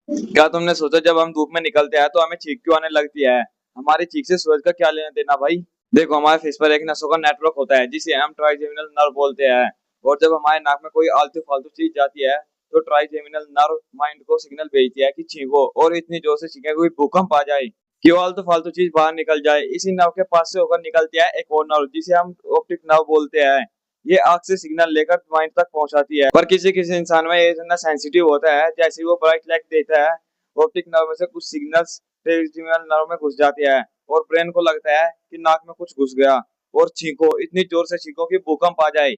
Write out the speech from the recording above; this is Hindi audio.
क्या तुमने सोचा जब हम धूप में निकलते हैं तो हमें छींक क्यों आने लगती है? हमारी छींक से सूरज का क्या लेना देना भाई। देखो, हमारे फेस पर एक नसों का नेटवर्क होता है जिसे हम ट्राइजेमिनल नर्व बोलते हैं। और जब हमारे नाक में कोई आलतू फालतू चीज जाती है तो ट्राइजेमिनल नर्व माइंड को सिग्नल भेजती है कि छींको, और इतनी जोर से छींके कोई भूकंप आ जाए कि वो आलतू फालतू चीज बाहर निकल जाए। इसी नर्व के पास से होकर निकलती है एक और नर्व जिसे हम ऑप्टिक नर्व बोलते हैं। ये आंख से सिग्नल लेकर माइंड तक पहुंचाती है, पर किसी किसी इंसान में ये इतना सेंसिटिव होता है जैसे ही वो ब्राइट लाइट देता है, ऑप्टिक नर्व में से कुछ सिग्नल्स ट्राइजेमिनल नर्व में घुस जाते हैं और ब्रेन को लगता है कि नाक में कुछ घुस गया, और छींको, इतनी जोर से छींको कि भूकंप आ जाए।